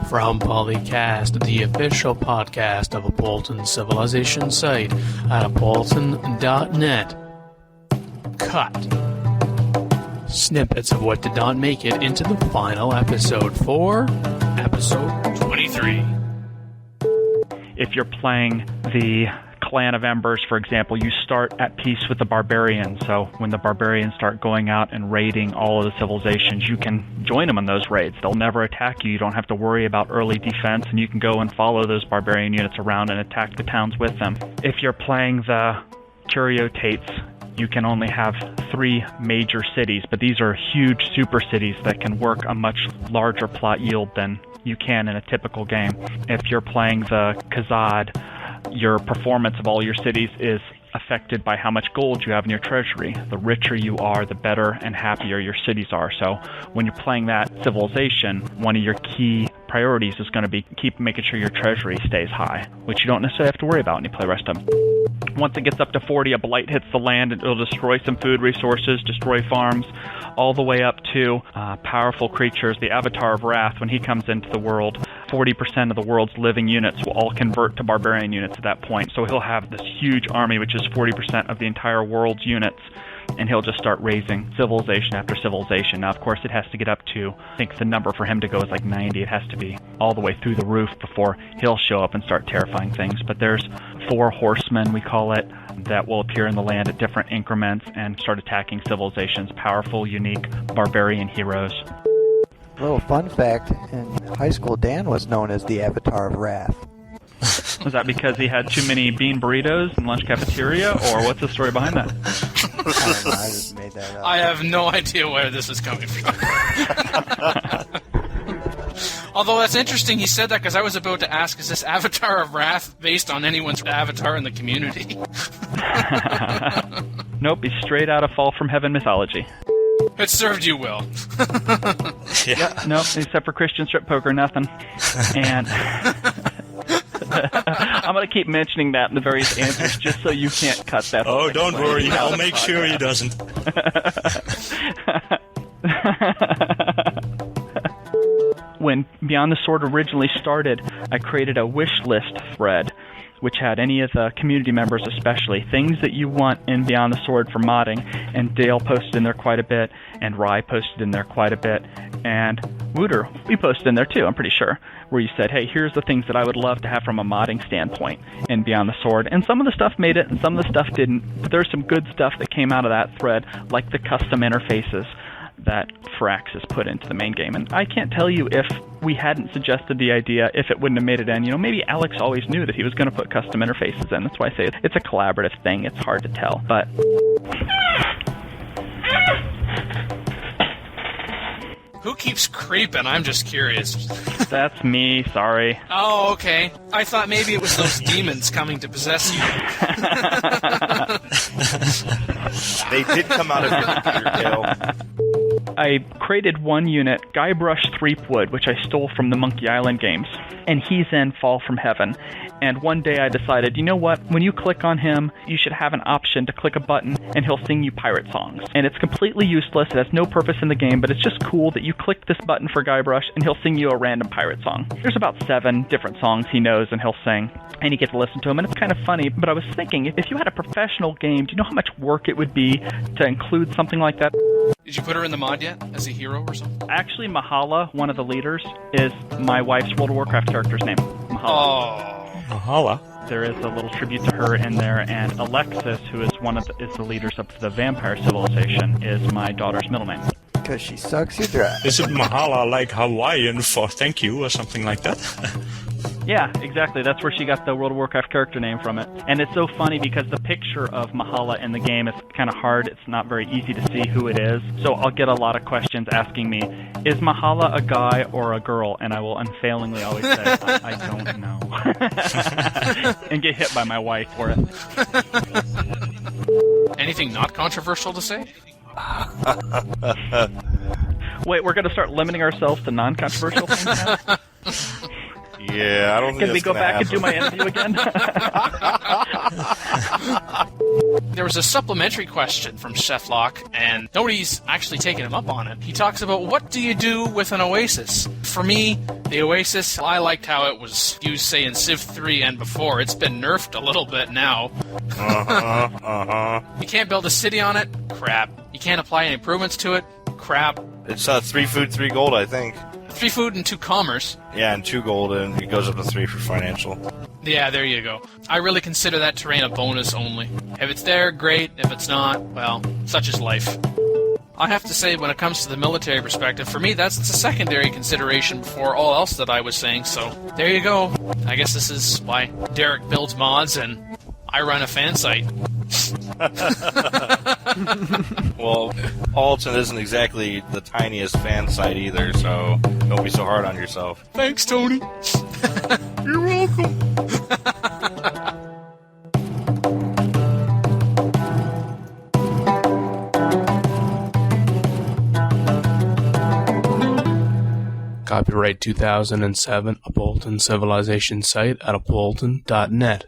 From PolyCast, the official podcast of a Bolton Civilization site at bolton.net. Cut. Snippets of what did not make it into the final episode for episode 23. If you're playing the Clan of Embers, for example, you start at peace with the barbarians. So when the barbarians start going out and raiding all of the civilizations, you can join them in those raids. They'll never attack you. You don't have to worry about early defense, and you can go and follow those barbarian units around and attack the towns with them. If you're playing the Curiotates, you can only have 3 major cities, but these are huge super cities that can work a much larger plot yield than you can in a typical game. If you're playing the Khazad, your performance of all your cities is affected by how much gold you have in your treasury. The richer you are, the better and happier your cities are. So when you're playing that civilization, one of your key priorities is going to be keep making sure your treasury stays high, which you don't necessarily have to worry about when you play rest of them. Once it gets up to 40, a blight hits the land and it'll destroy some food resources, destroy farms, all the way up to powerful creatures. The Avatar of Wrath, when he comes into the world, 40% of the world's living units will all convert to barbarian units at that point. So he'll have this huge army, which is 40% of the entire world's units, and he'll just start raising civilization after civilization. Now, of course, it has to get up to, I think the number for him to go is like 90. It has to be all the way through the roof before he'll show up and start terrifying things. But there's 4 horsemen, we call it, that will appear in the land at different increments and start attacking civilizations. Powerful, unique, barbarian heroes. Little fun fact, in high school, Dan was known as the Avatar of Wrath. Was that because he had too many bean burritos in lunch cafeteria, or what's the story behind that? I don't know, I just made that up. I have no idea where this is coming from. Although that's interesting he said that, because I was about to ask, is this Avatar of Wrath based on anyone's avatar in the community? Nope, he's straight out of Fall from Heaven mythology. It served you well. Yeah. Nope, except for Christian strip poker, nothing. And I'm going to keep mentioning that in the various answers just so you can't cut that. Oh, don't worry. I'll make sure he doesn't. When Beyond the Sword originally started, I created a wish list thread, which had any of the community members especially, things that you want in Beyond the Sword for modding, and Dale posted in there quite a bit, and Rye posted in there quite a bit, and Wouter, we posted in there too, I'm pretty sure, where you said, hey, here's the things that I would love to have from a modding standpoint in Beyond the Sword, and some of the stuff made it, and some of the stuff didn't, but there's some good stuff that came out of that thread, like the custom interfaces that Frax has put into the main game. And I can't tell you if we hadn't suggested the idea, if it wouldn't have made it in. You know, maybe Alex always knew that he was going to put custom interfaces in. That's why I say it's a collaborative thing. It's hard to tell. But Who keeps creeping? I'm just curious. That's me, sorry. Oh, okay. I thought maybe it was those demons coming to possess you. They did come out of your computer, Kael. I created one unit, Guybrush Threepwood, which I stole from the Monkey Island games, and he's in Fall from Heaven. And one day I decided, you know what, when you click on him, you should have an option to click a button and he'll sing you pirate songs. And it's completely useless, it has no purpose in the game, but it's just cool that you click this button for Guybrush and he'll sing you a random pirate song. There's about 7 different songs he knows and he'll sing, and you get to listen to them, and it's kind of funny, but I was thinking, if you had a professional game, do you know how much work it would be to include something like that? Did you put her in the mod yet, as a hero or something? Actually, Makahlua, one of the leaders, is my wife's World of Warcraft character's name. Makahlua. Oh. Mahala. There is a little tribute to her in there, and Alexis, who is is the leaders of the vampire civilization, is my daughter's middle name. Because she sucks you dry. Is it Mahala like Hawaiian for thank you or something like that? Yeah, exactly. That's where she got the World of Warcraft character name from it. And it's so funny because the picture of Mahala in the game is kind of hard. It's not very easy to see who it is. So I'll get a lot of questions asking me, is Mahala a guy or a girl? And I will unfailingly always say, I don't know. And get hit by my wife for it. Anything not controversial to say? Wait, we're going to start limiting ourselves to non-controversial things now? Yeah, I don't think Can we go back and do my interview again? There was a supplementary question from Chef Locke, and nobody's actually taken him up on it. He talks about, what do you do with an Oasis? For me, the Oasis, I liked how it was used, say, in Civ 3 and before. It's been nerfed a little bit now. You can't build a city on it? Crap. You can't apply any improvements to it? Crap. It's 3 food, 3 gold, I think. 3 food and 2 commerce. Yeah, and 2 gold, and it goes up to 3 for financial. Yeah, there you go. I really consider that terrain a bonus only. If it's there, great. If it's not, well, such is life. I have to say, when it comes to the military perspective, for me, that's a secondary consideration before all else that I was saying, so there you go. I guess this is why Derek builds mods and I run a fan site. Well, Alton isn't exactly the tiniest fan site either, so don't be so hard on yourself. Thanks, Tony. You're welcome. Copyright 2007, a Bolton Civilization site at apolton.net.